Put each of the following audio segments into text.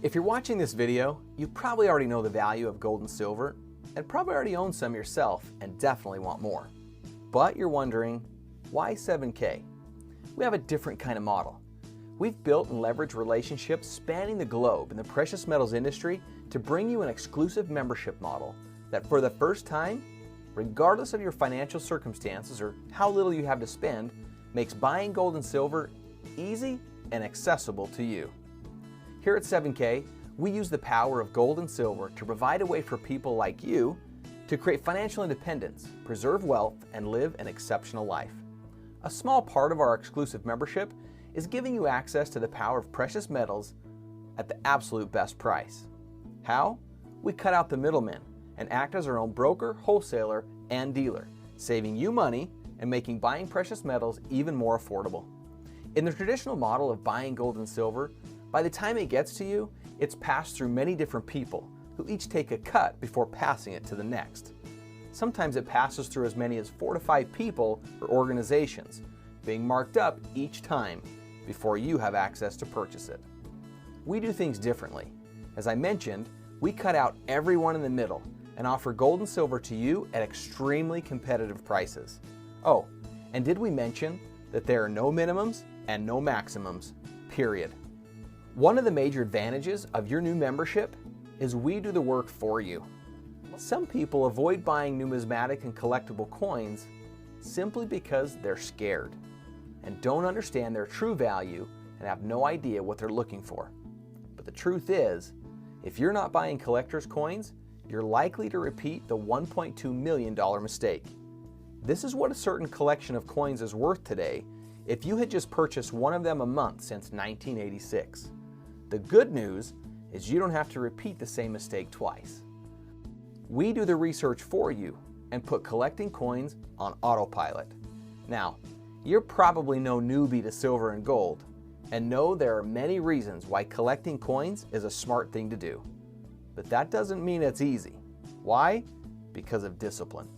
If you're watching this video, you probably already know the value of gold and silver and probably already own some yourself and definitely want more. But you're wondering, why 7K? We have a different kind of model. We've built and leveraged relationships spanning the globe in the precious metals industry to bring you an exclusive membership model that for the first time, regardless of your financial circumstances or how little you have to spend, makes buying gold and silver easy and accessible to you. Here at 7K, we use the power of gold and silver to provide a way for people like you to create financial independence, preserve wealth, and live an exceptional life. A small part of our exclusive membership is giving you access to the power of precious metals at the absolute best price. How? We cut out the middlemen and act as our own broker, wholesaler, and dealer, saving you money and making buying precious metals even more affordable. In the traditional model of buying gold and silver, by the time it gets to you, it's passed through many different people who each take a cut before passing it to the next. Sometimes it passes through as many as 4 to 5 people or organizations, being marked up each time before you have access to purchase it. We do things differently. As I mentioned, we cut out everyone in the middle and offer gold and silver to you at extremely competitive prices. Oh, and did we mention that there are no minimums and no maximums, period. One of the major advantages of your new membership is we do the work for you. Some people avoid buying numismatic and collectible coins simply because they're scared and don't understand their true value and have no idea what they're looking for. But the truth is, if you're not buying collector's coins, you're likely to repeat the $1.2 million mistake. This is what a certain collection of coins is worth today if you had just purchased one of them a month since 1986. The good news is you don't have to repeat the same mistake twice. We do the research for you and put collecting coins on autopilot. Now, you're probably no newbie to silver and gold and know there are many reasons why collecting coins is a smart thing to do. But that doesn't mean it's easy. Why? Because of discipline.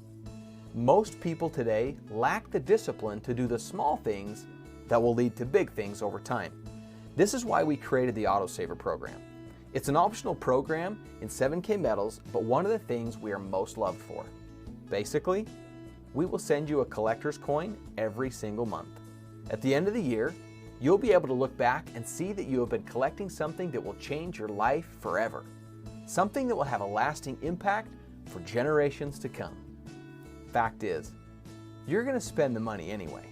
Most people today lack the discipline to do the small things that will lead to big things over time. This is why we created the Autosaver program. It's an optional program in 7K metals, but one of the things we are most loved for. Basically, we will send you a collector's coin every single month. At the end of the year, you'll be able to look back and see that you have been collecting something that will change your life forever. Something that will have a lasting impact for generations to come. Fact is, you're going to spend the money anyway.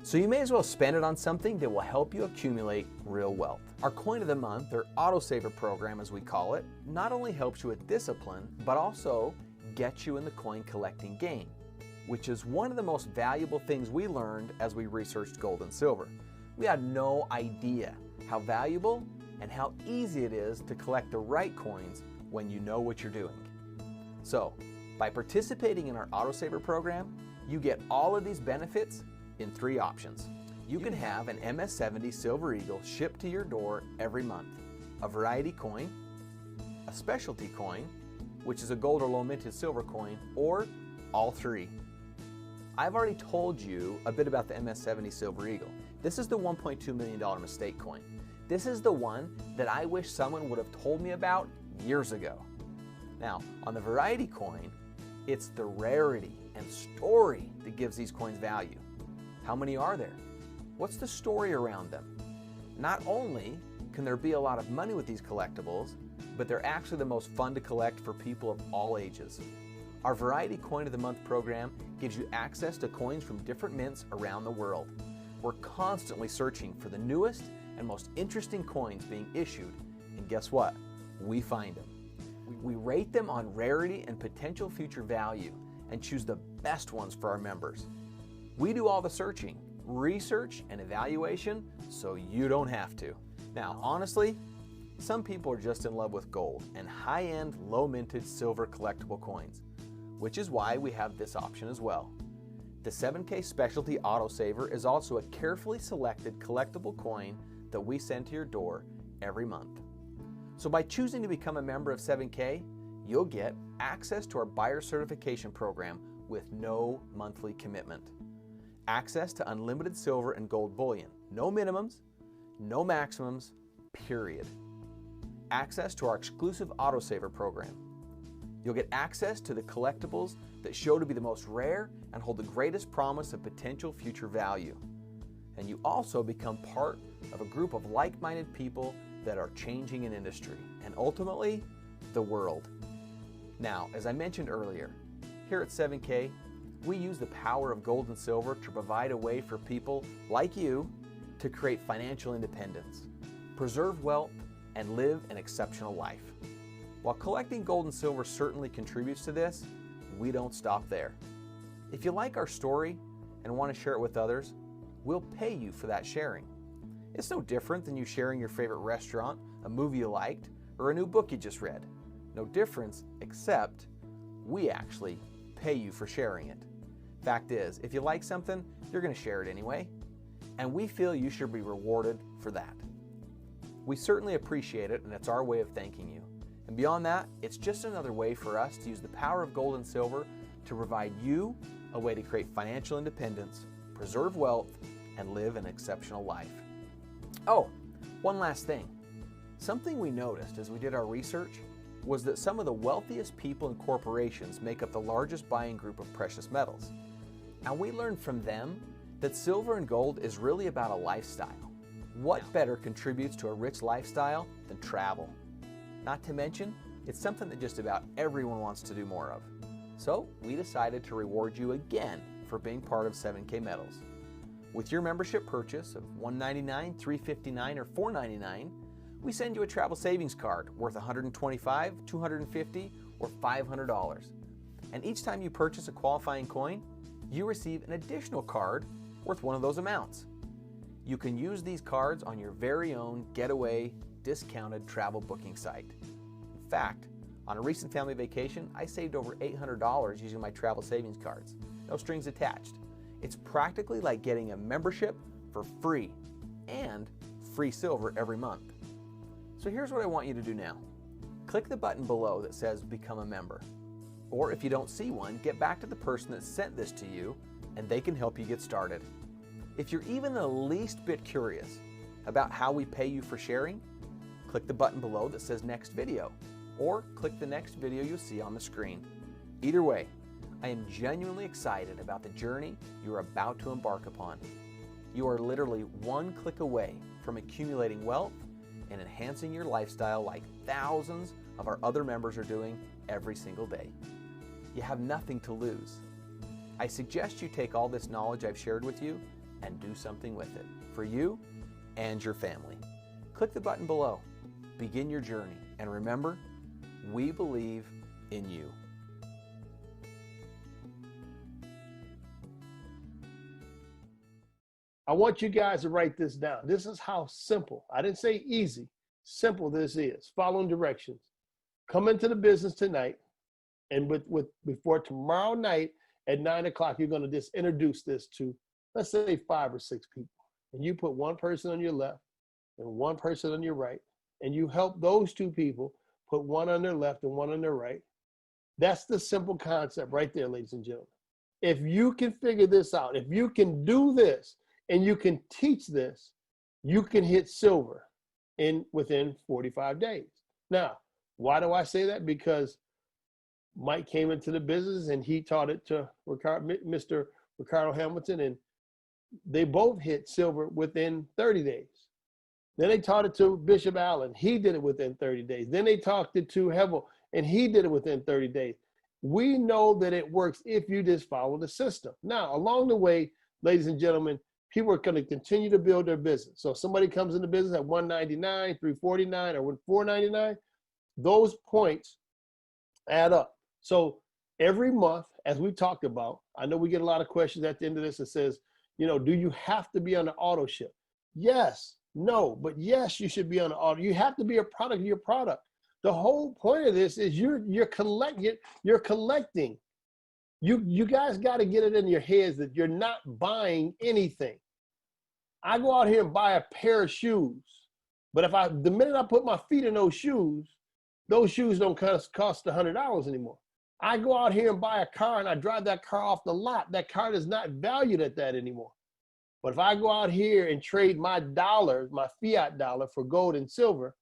So you may as well spend it on something that will help you accumulate real wealth. Our Coin of the Month, or Autosaver program as we call it, not only helps you with discipline, but also gets you in the coin collecting game, which is one of the most valuable things we learned as we researched gold and silver. We had no idea how valuable and how easy it is to collect the right coins when you know what you're doing. So, by participating in our Autosaver program, you get all of these benefits in 3 options. You can have an MS-70 Silver Eagle shipped to your door every month, a variety coin, a specialty coin, which is a gold or low minted silver coin, or all 3. I've already told you a bit about the MS-70 Silver Eagle. This is the $1.2 million mistake coin. This is the one that I wish someone would have told me about years ago. Now, on the variety coin, it's the rarity and story that gives these coins value. How many are there? What's the story around them? Not only can there be a lot of money with these collectibles, but they're actually the most fun to collect for people of all ages. Our Variety Coin of the Month program gives you access to coins from different mints around the world. We're constantly searching for the newest and most interesting coins being issued, and guess what? We find them. We rate them on rarity and potential future value and choose the best ones for our members. We do all the searching, research, and evaluation so you don't have to. Now, honestly, some people are just in love with gold and high-end, low-minted silver collectible coins, which is why we have this option as well. The 7K Specialty Autosaver is also a carefully selected collectible coin that we send to your door every month. So by choosing to become a member of 7K, you'll get access to our buyer certification program with no monthly commitment, access to unlimited silver and gold bullion, no minimums, no maximums, period. access to our exclusive autosaver program. You'll get access to the collectibles that show to be the most rare and hold the greatest promise of potential future value. And you also become part of a group of like-minded people that are changing an industry and ultimately the world. Now, as I mentioned earlier, here at 7K, we use the power of gold and silver to provide a way for people like you to create financial independence, preserve wealth, and live an exceptional life. While collecting gold and silver certainly contributes to this, we don't stop there. If you like our story and want to share it with others, we'll pay you for that sharing. It's no different than you sharing your favorite restaurant, a movie you liked, or a new book you just read. No difference, except we actually pay you for sharing it. Fact is, if you like something, you're going to share it anyway, and we feel you should be rewarded for that. We certainly appreciate it, and it's our way of thanking you. And beyond that, it's just another way for us to use the power of gold and silver to provide you a way to create financial independence, preserve wealth, and live an exceptional life. Oh, one last thing. Something we noticed as we did our research was that some of the wealthiest people and corporations make up the largest buying group of precious metals. And we learned from them that silver and gold is really about a lifestyle. What better contributes to a rich lifestyle than travel? Not to mention, it's something that just about everyone wants to do more of. So we decided to reward you again for being part of 7K Metals. With your membership purchase of $199, $359, or $499, we send you a travel savings card worth $125, $250, or $500. And each time you purchase a qualifying coin, you receive an additional card worth one of those amounts. You can use these cards on your very own getaway discounted travel booking site. In fact, on a recent family vacation, I saved over $800 using my travel savings cards. No strings attached. It's practically like getting a membership for free and free silver every month. So here's what I want you to do now. Click the button below that says Become a Member. Or if you don't see one, get back to the person that sent this to you and they can help you get started. If you're even the least bit curious about how we pay you for sharing, click the button below that says Next Video, or click the next video you'll see on the screen. Either way, I am genuinely excited about the journey you are about to embark upon. You are literally one click away from accumulating wealth and enhancing your lifestyle like thousands of our other members are doing every single day. You have nothing to lose. I suggest you take all this knowledge I've shared with you and do something with it for you and your family. Click the button below. Begin your journey, and remember, we believe in you. I want you guys to write this down. This is how simple, I didn't say easy, simple this is. Following directions. Come into the business tonight, and before tomorrow night at 9 o'clock, you're going to just introduce this to, let's say, 5 or 6 people. And you put one person on your left and one person on your right, and you help those 2 people put one on their left and one on their right. That's the simple concept right there, ladies and gentlemen. If you can figure this out, if you can do this and you can teach this, you can hit silver within 45 days. Now, why do I say that? Because Mike came into the business and he taught it to Mr. Ricardo Hamilton, and they both hit silver within 30 days. Then they taught it to Bishop Allen. He did it within 30 days. Then they talked it to Hevel, and he did it within 30 days. We know that it works if you just follow the system. Now, along the way, ladies and gentlemen, people are going to continue to build their business. So if somebody comes into business at $199, $349, or $499, those points add up. So every month, as we talked about, I know we get a lot of questions at the end of this that says, you know, do you have to be on the auto ship? Yes, no, but yes, you should be on the auto. You have to be a product of your product. The whole point of this is you're collecting. You guys got to get it in your heads that you're not buying anything. I go out here and buy a pair of shoes, but the minute I put my feet in those shoes don't cost $100 anymore. I go out here and buy a car and I drive that car off the lot. That car is not valued at that anymore. But if I go out here and trade my dollars, my fiat dollar, for gold and silver,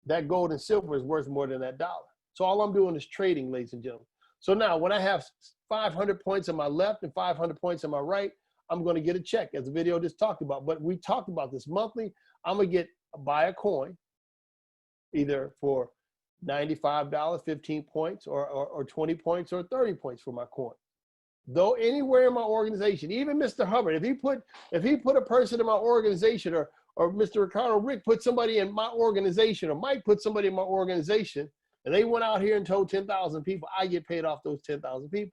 that gold and silver is worth more than that dollar. So all I'm doing is trading, ladies and gentlemen. So now when I have 500 points on my left and 500 points on my right, I'm going to get a check, as the video just talked about. But we talked about this monthly. I'm going to buy a coin, either for $95, 15 points, or 20 points, or 30 points for my coin. Though anywhere in my organization, even Mr. Hubbard, if he put a person in my organization, or Mr. Ricardo Rick put somebody in my organization, or Mike put somebody in my organization, and they went out here and told 10,000 people, I get paid off those 10,000 people.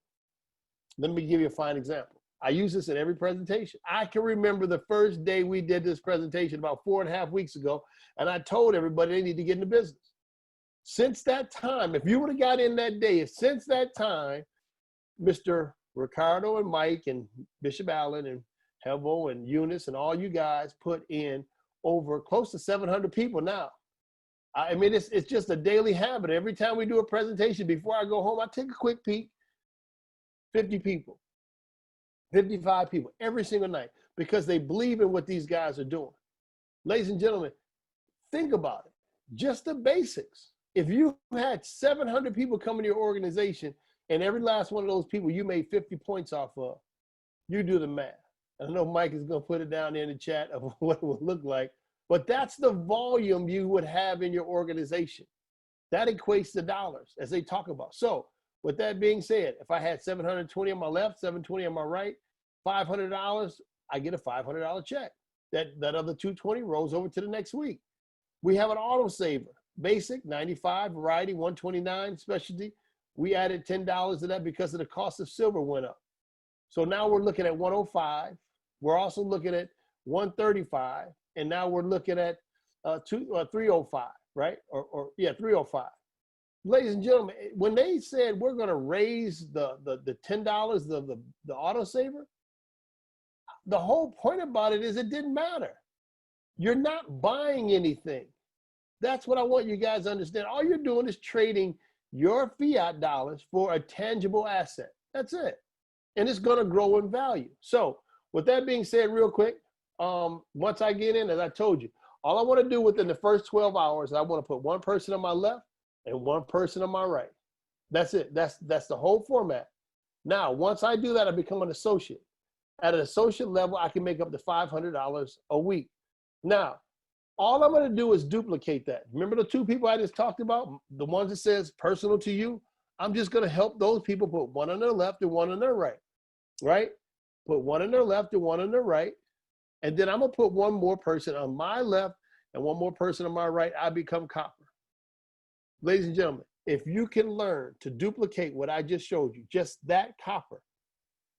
Let me give you a fine example. I use this in every presentation. I can remember the first day we did this presentation about 4.5 weeks ago, and I told everybody they need to get into business. Since that time, if you would have got in that day, since that time, Mr. Ricardo and Mike and Bishop Allen and Hevo and Eunice and all you guys put in over close to 700 people now. I mean, it's just a daily habit. Every time we do a presentation, before I go home, I take a quick peek. 50 people, 55 people every single night, because they believe in what these guys are doing. Ladies and gentlemen, think about it. Just the basics. If you had 700 people come into your organization, and every last one of those people you made 50 points off of, you do the math. I know Mike is going to put it down there in the chat of what it would look like, but that's the volume you would have in your organization. That equates to dollars, as they talk about. So with that being said, if I had 720 on my left, 720 on my right, $500, I get a $500 check. That other 220 rolls over to the next week. We have an auto saver, basic, 95, variety, 129, specialty. We added $10 to that because of the cost of silver went up. So now we're looking at 105. We're also looking at 135. And now we're looking at 305, right? Or 305. Ladies and gentlemen, when they said we're going to raise the $10, the auto saver, the whole point about it is it didn't matter. You're not buying anything. That's what I want you guys to understand. All you're doing is trading your fiat dollars for a tangible asset. That's it. And it's going to grow in value. So with that being said, real quick, once I get in, as I told you, all I want to do within the first 12 hours, I want to put one person on my left and one person on my right. That's it. That's the whole format. Now, once I do that, I become an associate. At an associate level, I can make up to $500 a week. Now, all I'm going to do is duplicate that. Remember the two people I just talked about? The ones that says personal to you? I'm just going to help those people put one on their left and one on their right, right? Put one on their left and one on their right. And then I'm going to put one more person on my left and one more person on my right. I become copper. Ladies and gentlemen, if you can learn to duplicate what I just showed you, just that copper,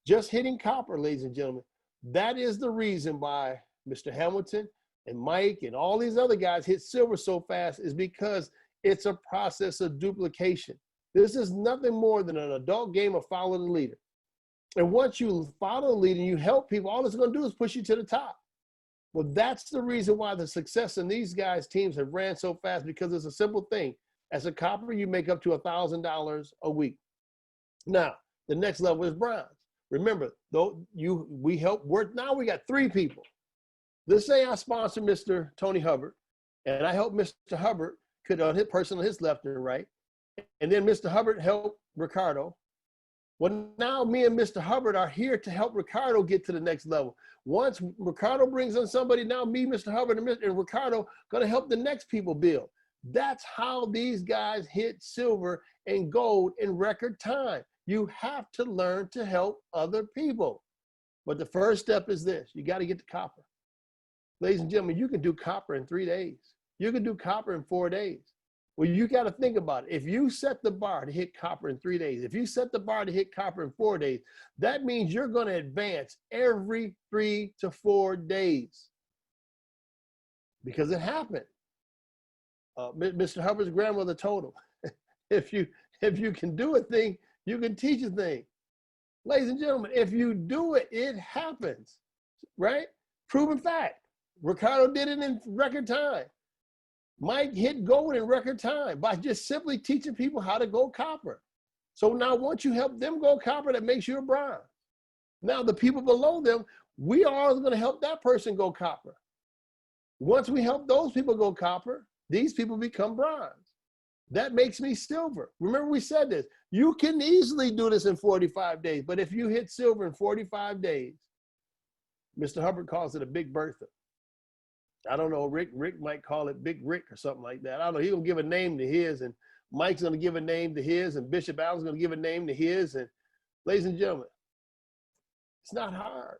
just hitting copper, ladies and gentlemen, that is the reason why Mr. Hamilton and Mike and all these other guys hit silver so fast, is because it's a process of duplication. This is nothing more than an adult game of follow the leader. And once you follow the leader and you help people, all it's going to do is push you to the top. Well, that's the reason why the success in these guys' teams have ran so fast, because it's a simple thing. As a copper, you make up to $1,000 a week. Now, the next level is bronze. Remember, though we help work. Now we got 3 people. Let's say I sponsor Mr. Tony Hubbard, and I help Mr. Hubbard put on his person on his left and right, and then Mr. Hubbard helped Ricardo. Well, now me and Mr. Hubbard are here to help Ricardo get to the next level. Once Ricardo brings on somebody, now me, Mr. Hubbard, and Ricardo going to help the next people build. That's how these guys hit silver and gold in record time. You have to learn to help other people. But the first step is this. You got to get to copper. Ladies and gentlemen, you can do copper in 3 days. You can do copper in 4 days. Well, you got to think about it. If you set the bar to hit copper in 3 days, if you set the bar to hit copper in 4 days, that means you're going to advance every 3 to 4 days. Because it happened. Mr. Hubbard's grandmother told him, if you can do a thing, you can teach a thing. Ladies and gentlemen, if you do it, it happens, right? Proven fact. Ricardo did it in record time. Mike hit gold in record time by just simply teaching people how to go copper. So now once you help them go copper, that makes you a bronze. Now the people below them, we are going to help that person go copper. Once we help those people go copper, these people become bronze. That makes me silver. Remember we said this. You can easily do this in 45 days, but if you hit silver in 45 days, Mr. Hubbard calls it a Big Bertha. I don't know, Rick might call it Big Rick or something like that. I don't know, he's gonna give a name to his, and Mike's gonna give a name to his, and Bishop Allen's gonna give a name to his, and ladies and gentlemen, it's not hard.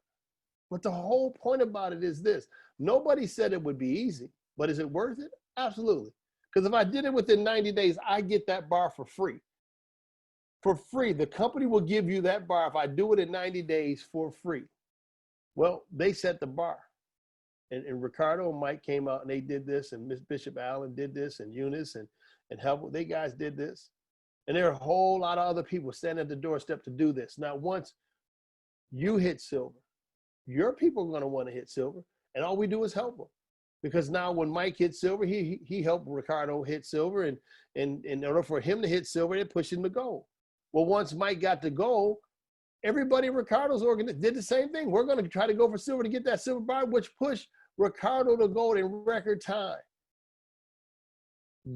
But the whole point about it is this. Nobody said it would be easy, but is it worth it? Absolutely. Because if I did it within 90 days, I get that bar for free. For free. The company will give you that bar if I do it in 90 days for free. Well, they set the bar. And Ricardo and Mike came out and they did this, and Miss Bishop Allen did this, and Eunice and Help. They guys did this. And there are a whole lot of other people standing at the doorstep to do this. Now, once you hit silver, your people are going to want to hit silver, and all we do is help them. Because now when Mike hit silver, he helped Ricardo hit silver, and in order for him to hit silver, it pushed him to gold. Well, once Mike got to gold, everybody in Ricardo's organization did the same thing. We're going to try to go for silver to get that silver bar, which pushed Ricardo to gold in record time.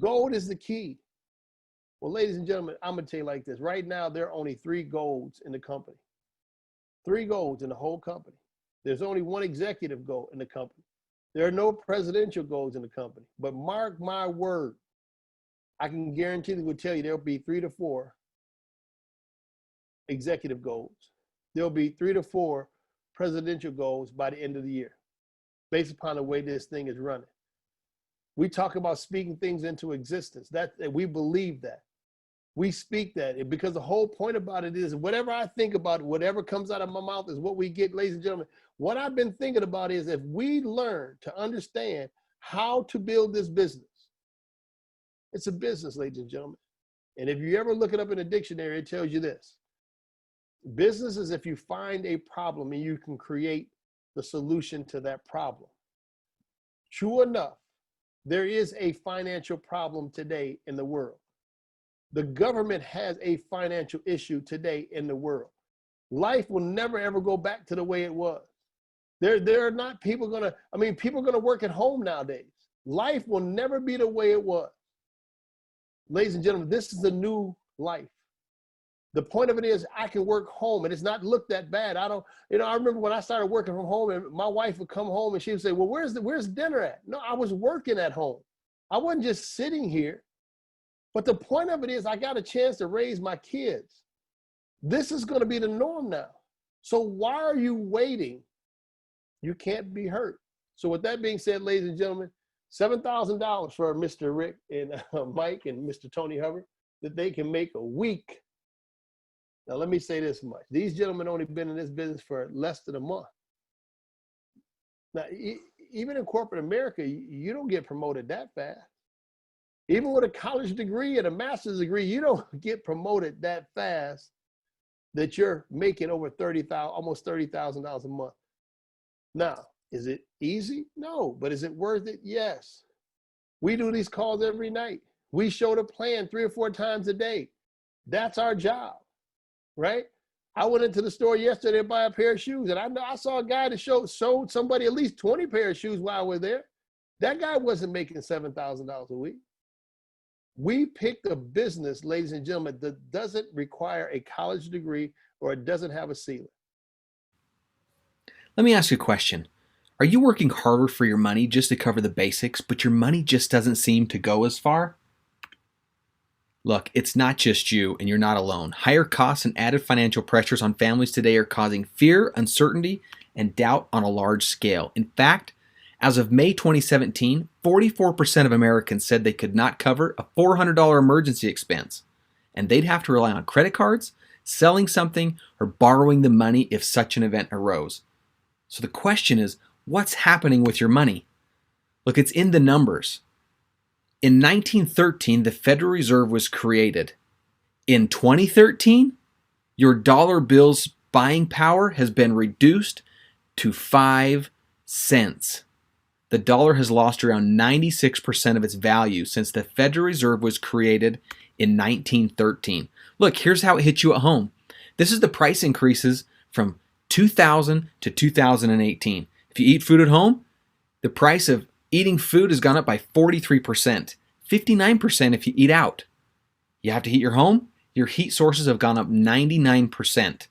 Gold is the key. Well, ladies and gentlemen, I'm going to tell you like this. Right now, there are only 3 golds in the company. 3 golds in the whole company. There's only 1 executive gold in the company. There are no presidential golds in the company. But mark my word, I can guarantee that we'll tell you there'll be 3 to 4 executive golds. There'll be 3 to 4 presidential golds by the end of the year, based upon the way this thing is running. We talk about speaking things into existence. That we believe that. We speak that because the whole point about it is whatever I think about, whatever comes out of my mouth is what we get, ladies and gentlemen. What I've been thinking about is if we learn to understand how to build this business, it's a business, ladies and gentlemen. And if you ever look it up in a dictionary, it tells you this. Business is if you find a problem and you can create the solution to that problem. True enough, there is a financial problem today in the world. The government has a financial issue today in the world. Life will never, ever go back to the way it was. There are not people people are going to work at home nowadays. Life will never be the way it was. Ladies and gentlemen, this is a new life. The point of it is I can work home and it's not looked that bad. I remember when I started working from home and my wife would come home and she would say, well, where's dinner at? No, I was working at home. I wasn't just sitting here. But the point of it is I got a chance to raise my kids. This is going to be the norm now. So why are you waiting? You can't be hurt. So with that being said, ladies and gentlemen, $7,000 for Mr. Rick and Mike and Mr. Tony Hubbard that they can make a week. Now, let me say this much. These gentlemen only been in this business for less than a month. Now, even in corporate America, you don't get promoted that fast. Even with a college degree and a master's degree, you don't get promoted that fast that you're making over almost $30,000 a month. Now, is it easy? No. But is it worth it? Yes. We do these calls every night. We show the plan 3 or 4 times a day. That's our job, right? I went into the store yesterday to buy a pair of shoes, and I saw a guy that sold somebody at least 20 pairs of shoes while we're there. That guy wasn't making $7,000 a week. We picked a business, ladies and gentlemen, that doesn't require a college degree or it doesn't have a ceiling. Let me ask you a question. Are you working harder for your money just to cover the basics, but your money just doesn't seem to go as far? Look, it's not just you, and you're not alone. Higher costs and added financial pressures on families today are causing fear, uncertainty, and doubt on a large scale. In fact, as of May 2017, 44% of Americans said they could not cover a $400 emergency expense, and they'd have to rely on credit cards, selling something, or borrowing the money if such an event arose. So the question is, what's happening with your money? Look, it's in the numbers. In 1913, the Federal Reserve was created. In 2013, your dollar bill's buying power has been reduced to 5 cents. The dollar has lost around 96% of its value since the Federal Reserve was created in 1913. Look, here's how it hits you at home. This is the price increases from 2000 to 2018. If you eat food at home, the price of Eating food has gone up by 43%, 59% if you eat out. You have to heat your home? Your heat sources have gone up 99%.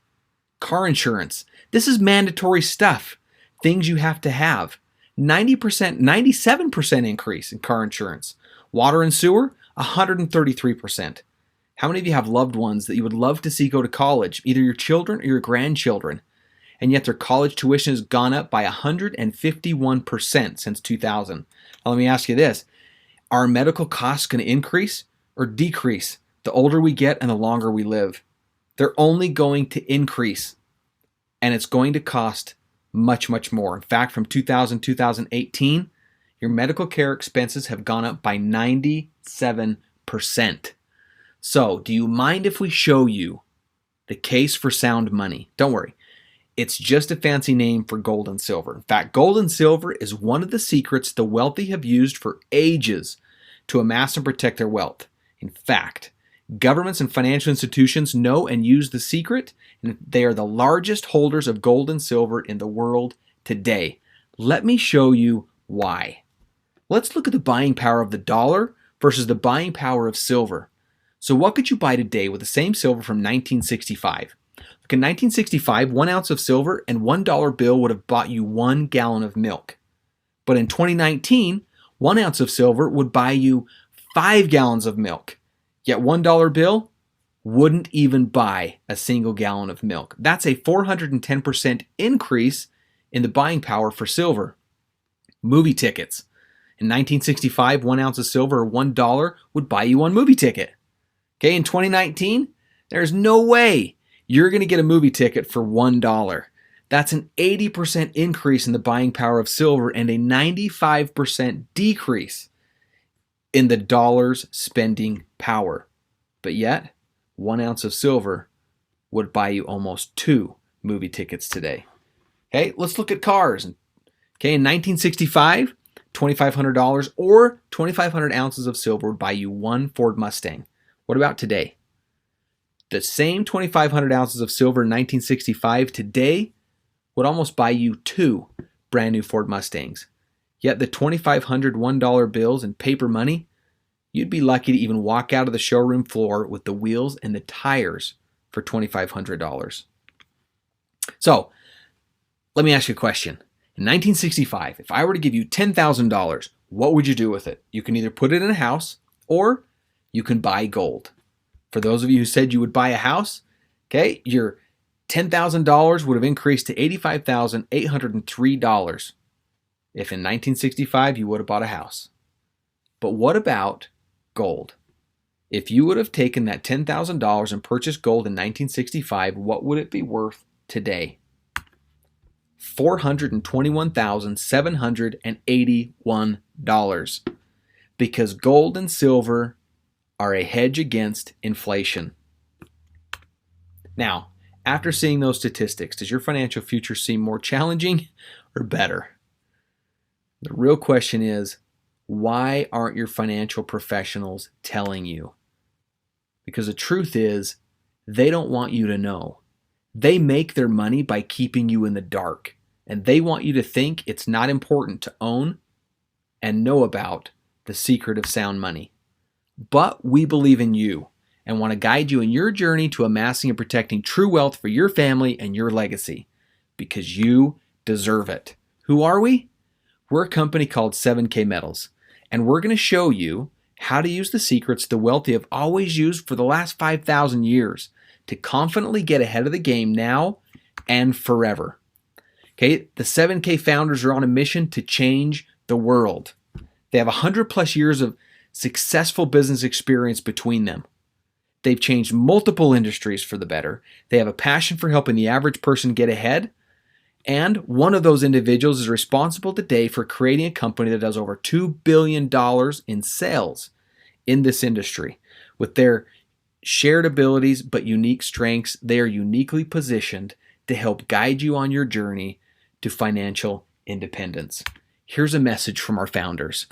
Car insurance. This is mandatory stuff. Things you have to have. 90%, 97% increase in car insurance. Water and sewer, 133%. How many of you have loved ones that you would love to see go to college, either your children or your grandchildren, and yet their college tuition has gone up by 151% since 2000? Now, let me ask you this. Are medical costs going to increase or decrease the older we get and the longer we live? They're only going to increase, and it's going to cost much, much more. In fact, from 2018, your medical care expenses have gone up by 97%. So, do you mind if we show you the case for sound money? Don't worry. It's just a fancy name for gold and silver. In fact, gold and silver is one of the secrets the wealthy have used for ages to amass and protect their wealth. In fact, governments and financial institutions know and use the secret, and they are the largest holders of gold and silver in the world today. Let me show you why. Let's look at the buying power of the dollar versus the buying power of silver. So what could you buy today with the same silver from 1965? Look, in 1965, 1 ounce of silver and $1 bill would have bought you 1 gallon of milk. But in 2019, 1 ounce of silver would buy you 5 gallons of milk. Yet $1 bill wouldn't even buy a single gallon of milk. That's a 410% increase in the buying power for silver. Movie tickets. In 1965, 1 ounce of silver or $1 would buy you 1 movie ticket. Okay, in 2019, there's no way you're going to get a movie ticket for $1. That's an 80% increase in the buying power of silver and a 95% decrease in the dollar's spending power. But yet, 1 ounce of silver would buy you almost 2 movie tickets today. Okay, let's look at cars. Okay, in 1965, $2,500 or 2,500 ounces of silver would buy you 1 Ford Mustang. What about today? The same 2,500 ounces of silver in 1965 today would almost buy you 2 brand new Ford Mustangs. Yet the 2,500 $1 bills and paper money, you'd be lucky to even walk out of the showroom floor with the wheels and the tires for $2,500. So, let me ask you a question. In 1965, if I were to give you $10,000, what would you do with it? You can either put it in a house or you can buy gold. For those of you who said you would buy a house, okay, your $10,000 would have increased to $85,803 if in 1965 you would have bought a house. But what about gold? If you would have taken that $10,000 and purchased gold in 1965, what would it be worth today? $421,781. Because gold and silver are a hedge against inflation. Now, after seeing those statistics, does your financial future seem more challenging or better? The real question is, why aren't your financial professionals telling you? Because the truth is, they don't want you to know. They make their money by keeping you in the dark, and they want you to think it's not important to own and know about the secret of sound money. But we believe in you and want to guide you in your journey to amassing and protecting true wealth for your family and your legacy, because you deserve it. Who are we? We're a company called 7K Metals, and we're going to show you how to use the secrets the wealthy have always used for the last 5,000 years to confidently get ahead of the game now and forever. Okay, the 7K founders are on a mission to change the world. They have 100 plus years of successful business experience between them. They've changed multiple industries for the better. They have a passion for helping the average person get ahead. And one of those individuals is responsible today for creating a company that does over $2 billion in sales in this industry. With their shared abilities but unique strengths, they are uniquely positioned to help guide you on your journey to financial independence. Here's a message from our founders.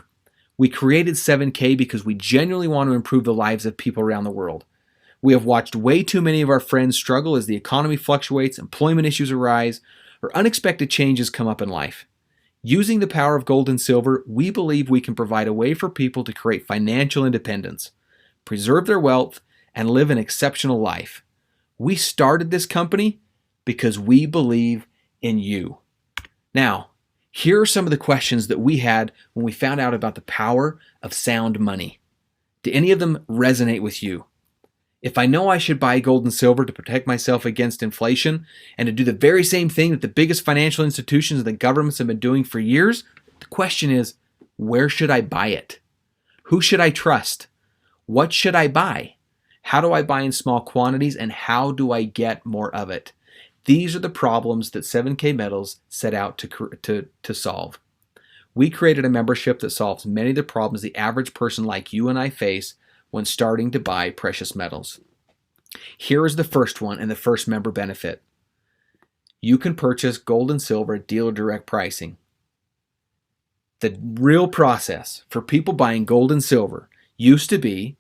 We created 7K because we genuinely want to improve the lives of people around the world. We have watched way too many of our friends struggle as the economy fluctuates, employment issues arise, or unexpected changes come up in life. Using the power of gold and silver, we believe we can provide a way for people to create financial independence, preserve their wealth, and live an exceptional life. We started this company because we believe in you. Now, here are some of the questions that we had when we found out about the power of sound money. Do any of them resonate with you? If I know I should buy gold and silver to protect myself against inflation and to do the very same thing that the biggest financial institutions and the governments have been doing for years, the question is, where should I buy it? Who should I trust? What should I buy? How do I buy in small quantities, and how do I get more of it? These are the problems that 7K Metals set out to solve. We created a membership that solves many of the problems the average person like you and I face when starting to buy precious metals. Here is the first one and the first member benefit. You can purchase gold and silver at dealer direct pricing. The real process for people buying gold and silver used to be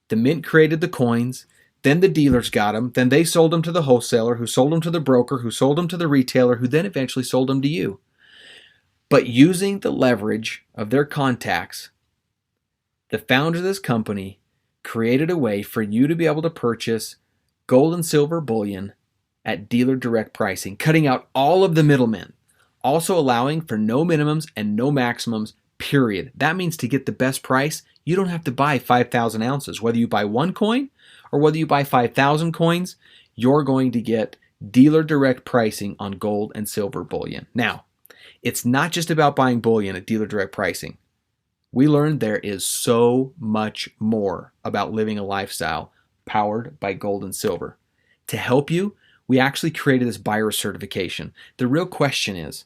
the mint created the coins, then the dealers got them, then they sold them to the wholesaler, who sold them to the broker, who sold them to the retailer, who then eventually sold them to you. But using the leverage of their contacts, the founder of this company created a way for you to be able to purchase gold and silver bullion at dealer direct pricing, cutting out all of the middlemen, also allowing for no minimums and no maximums, period. That means to get the best price, you don't have to buy 5,000 ounces. Whether you buy one coin or whether you buy 5,000 coins, you're going to get dealer direct pricing on gold and silver bullion. Now, it's not just about buying bullion at dealer direct pricing. We learned there is so much more about living a lifestyle powered by gold and silver. To help you, we actually created this buyer certification. The real question is,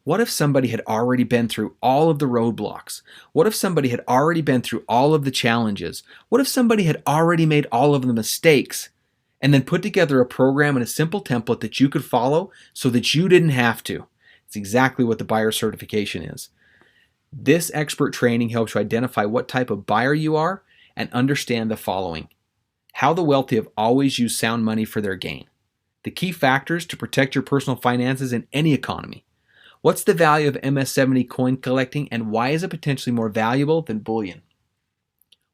what if somebody had already been through all of the roadblocks? What if somebody had already been through all of the challenges? What if somebody had already made all of the mistakes and then put together a program and a simple template that you could follow so that you didn't have to? It's exactly what the buyer certification is. This expert training helps you identify what type of buyer you are and understand the following: how the wealthy have always used sound money for their gain, the key factors to protect your personal finances in any economy, what's the value of MS-70 coin collecting and why is it potentially more valuable than bullion,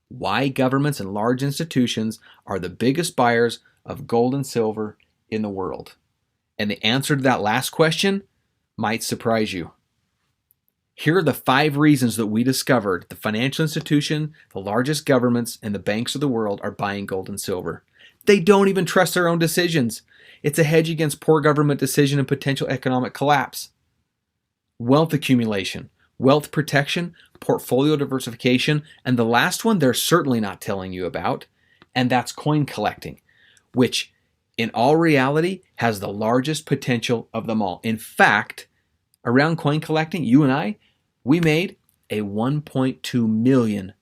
why governments and large institutions are the biggest buyers of gold and silver in the world. And the answer to that last question might surprise you. Here are the 5 reasons that we discovered the financial institution, the largest governments, and the banks of the world are buying gold and silver. They don't even trust their own decisions. It's a hedge against poor government decision and potential economic collapse. Wealth accumulation, wealth protection, portfolio diversification, and the last one they're certainly not telling you about, and that's coin collecting, which in all reality has the largest potential of them all. In fact, around coin collecting, you and I, we made a $1.2 million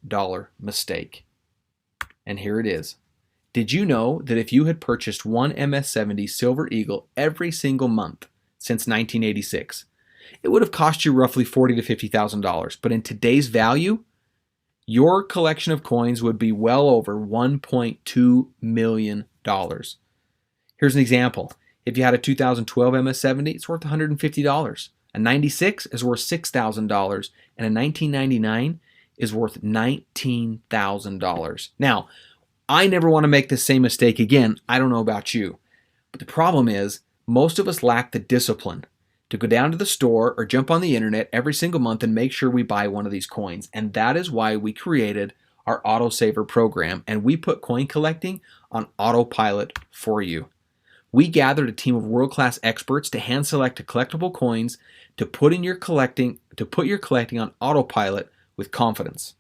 mistake. And here it is. Did you know that if you had purchased one MS-70 Silver Eagle every single month since 1986, it would have cost you roughly $40,000 to $50,000. But in today's value, your collection of coins would be well over $1.2 million. Here's an example. If you had a 2012 MS-70, it's worth $150. A 96 is worth $6,000, and a 1999 is worth $19,000. Now, I never want to make the same mistake again. I don't know about you. But the problem is, most of us lack the discipline to go down to the store or jump on the internet every single month and make sure we buy one of these coins. And that is why we created our autosaver program, and we put coin collecting on autopilot for you. We gathered a team of world-class experts to hand select collectible coins to put your collecting on autopilot with confidence.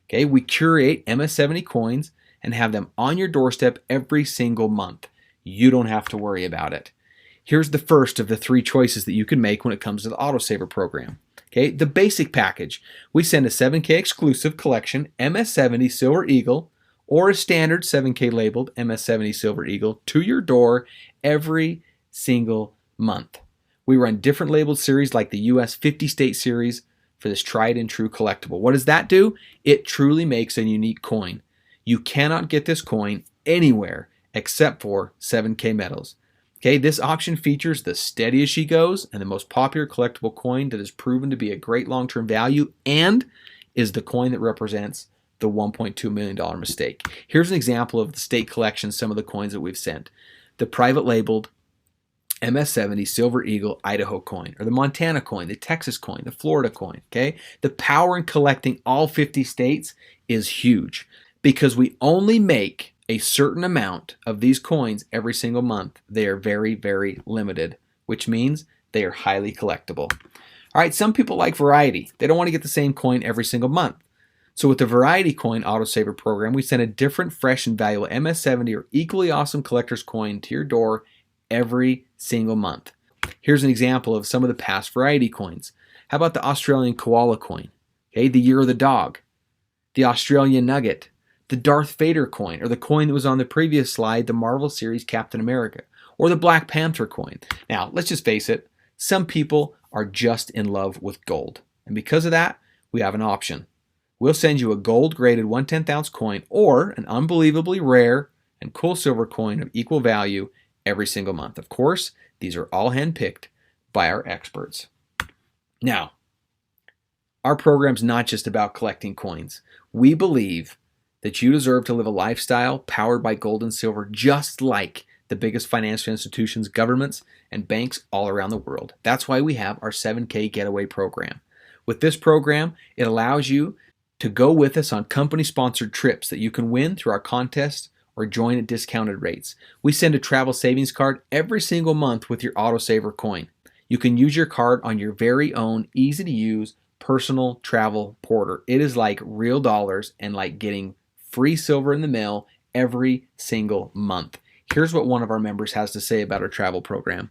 Okay, we curate MS-70 coins and have them on your doorstep every single month. You don't have to worry about it. Here's the first of the 3 choices that you can make when it comes to the autosaver program. Okay, the basic package. We send a 7K exclusive collection MS-70 Silver Eagle or a standard 7K labeled MS-70 Silver Eagle to your door every single month. We run different labeled series like the US 50 state series for this tried and true collectible. What does that do? It truly makes a unique coin. You cannot get this coin anywhere except for 7K Metals. Okay, this option features the steady as she goes and the most popular collectible coin that is proven to be a great long-term value and is the coin that represents the $1.2 million mistake. Here's an example of the state collection, some of the coins that we've sent. The private labeled MS-70 Silver Eagle Idaho coin, or the Montana coin, the Texas coin, the Florida coin, okay? The power in collecting all 50 states is huge because we only make a certain amount of these coins every single month. They are very, very limited, which means they are highly collectible. All right, some people like variety. They don't want to get the same coin every single month. So with the Variety Coin Autosaver program, we send a different, fresh, and valuable MS-70 or equally awesome collector's coin to your door every single month. Here's an example of some of the past variety coins. How about the Australian Koala coin? Okay, the Year of the Dog, the Australian Nugget, the Darth Vader coin, or the coin that was on the previous slide, the Marvel series Captain America, or the Black Panther coin. Now, let's just face it, some people are just in love with gold. And because of that, we have an option. We'll send you a gold-graded 1/10 ounce coin or an unbelievably rare and cool silver coin of equal value every single month. Of course, these are all handpicked by our experts. Now, our program's not just about collecting coins. We believe that you deserve to live a lifestyle powered by gold and silver, just like the biggest financial institutions, governments, and banks all around the world. That's why we have our 7K Getaway program. With this program, it allows you to go with us on company-sponsored trips that you can win through our contests or join at discounted rates. We send a travel savings card every single month with your Autosaver coin. You can use your card on your very own easy-to-use personal travel porter. It is like real dollars and like getting free silver in the mail every single month. Here's what one of our members has to say about our travel program.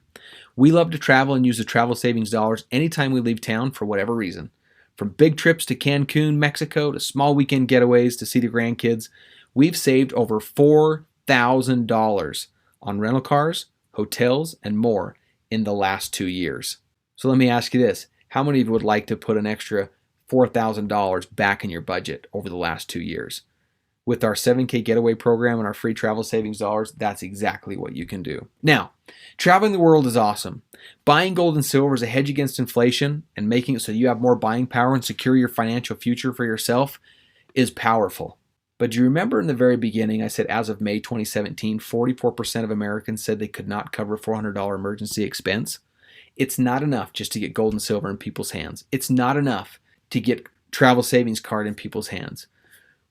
We love to travel and use the travel savings dollars anytime we leave town for whatever reason. From big trips to Cancun, Mexico, to small weekend getaways to see the grandkids, we've saved over $4,000 on rental cars, hotels, and more in the last 2 years. So let me ask you this. How many of you would like to put an extra $4,000 back in your budget over the last 2 years? With our 7K Getaway program and our free travel savings dollars, that's exactly what you can do. Now, traveling the world is awesome. Buying gold and silver is a hedge against inflation and making it so you have more buying power and secure your financial future for yourself is powerful. But do you remember in the very beginning, I said as of May 2017, 44% of Americans said they could not cover a $400 emergency expense? It's not enough just to get gold and silver in people's hands. It's not enough to get travel savings card in people's hands.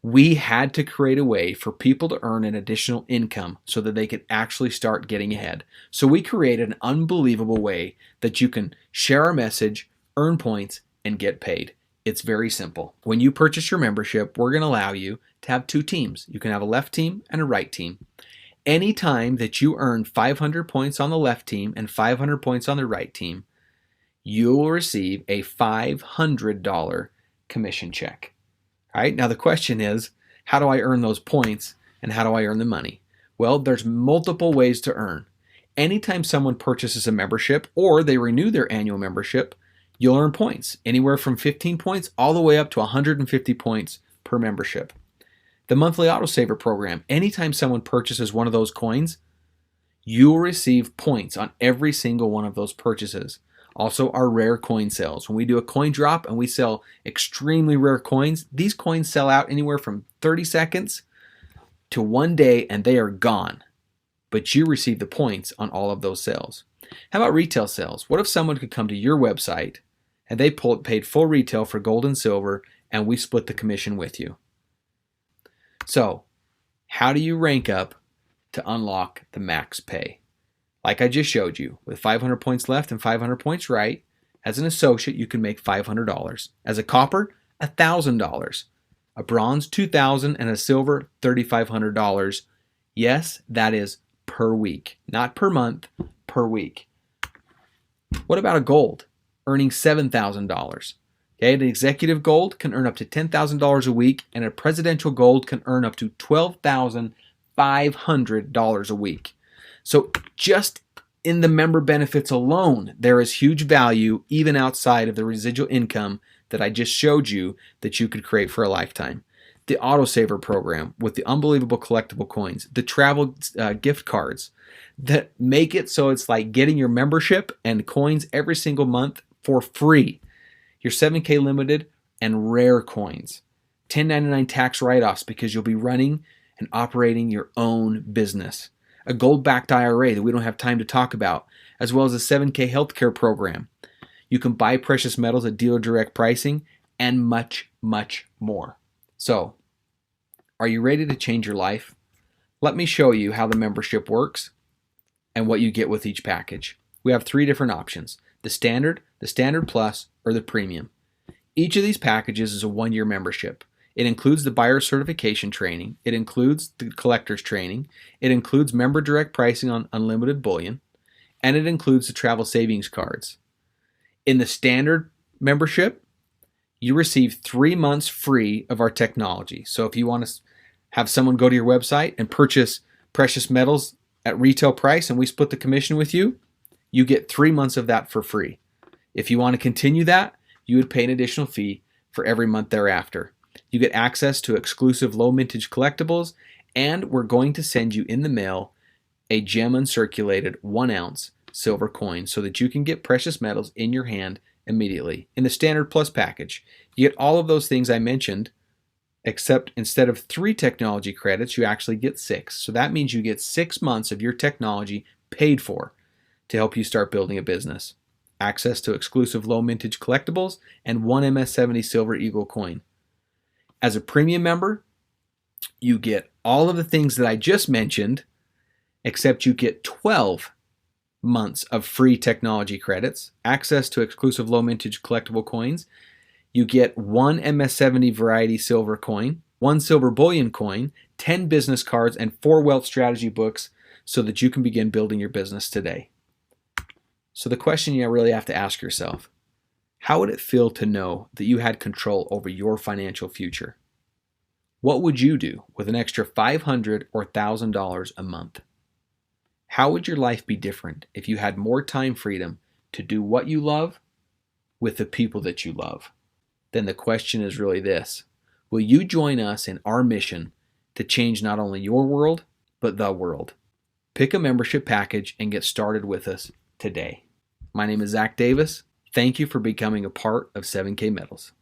We had to create a way for people to earn an additional income so that they could actually start getting ahead. So we created an unbelievable way that you can share our message, earn points, and get paid. It's very simple. When you purchase your membership, we're going to allow you to have 2 teams. You can have a left team and a right team. Anytime that you earn 500 points on the left team and 500 points on the right team, you will receive a $500 commission check. All right, now the question is, how do I earn those points and how do I earn the money? Well, there's multiple ways to earn. Anytime someone purchases a membership or they renew their annual membership, you'll earn points, anywhere from 15 points all the way up to 150 points per membership. The monthly Autosaver program, anytime someone purchases one of those coins, you'll receive points on every single one of those purchases. Also, our rare coin sales. When we do a coin drop and we sell extremely rare coins, these coins sell out anywhere from 30 seconds to 1 day and they are gone. But you receive the points on all of those sales. How about retail sales? What if someone could come to your website and they paid full retail for gold and silver and we split the commission with you? So, how do you rank up to unlock the max pay? Like I just showed you, with 500 points left and 500 points right, as an associate, you can make $500. As a copper, $1,000. A bronze, $2,000, and a silver, $3,500. Yes, that is per week, not per month, per week. What about a gold? Earning $7,000. Okay, an executive gold can earn up to $10,000 a week, and a presidential gold can earn up to $12,500 a week. So just in the member benefits alone, there is huge value even outside of the residual income that I just showed you that you could create for a lifetime. the autosaver program with the unbelievable collectible coins, the travel gift cards that make it so it's like getting your membership and coins every single month for free. Your 7K limited and rare coins. 1099 tax write-offs because you'll be running and operating your own business. A gold-backed IRA that we don't have time to talk about, as well as a 7K healthcare program. You can buy precious metals at dealer direct pricing and much, much more. So, are you ready to change your life? Let me show you how the membership works and what you get with each package. We have 3 different options: the Standard Plus, or the Premium. Each of these packages is a 1-year membership. It includes the buyer certification training. It includes the collector's training. It includes member direct pricing on unlimited bullion. And it includes the travel savings cards. In the Standard membership, you receive 3 months free of our technology. So if you want to have someone go to your website and purchase precious metals at retail price and we split the commission with you, you get 3 months of that for free. If you want to continue that, you would pay an additional fee for every month thereafter. You get access to exclusive low mintage collectibles, and we're going to send you in the mail a gem uncirculated 1-ounce silver coin so that you can get precious metals in your hand immediately. In the Standard Plus package, you get all of those things I mentioned, except instead of 3 technology credits, you actually get 6. So that means you get 6 months of your technology paid for to help you start building a business. Access to exclusive low mintage collectibles and 1 MS-70 Silver Eagle coin. As a premium member, you get all of the things that I just mentioned, except you get 12 months of free technology credits, access to exclusive low mintage collectible coins. You get 1 MS-70 variety silver coin, 1 silver bullion coin, 10 business cards, and 4 wealth strategy books so that you can begin building your business today. So the question you really have to ask yourself, how would it feel to know that you had control over your financial future? What would you do with an extra $500 or $1,000 a month? How would your life be different if you had more time freedom to do what you love with the people that you love? Then the question is really this: will you join us in our mission to change not only your world, but the world? Pick a membership package and get started with us today. My name is Zach Davis. Thank you for becoming a part of 7K Metals.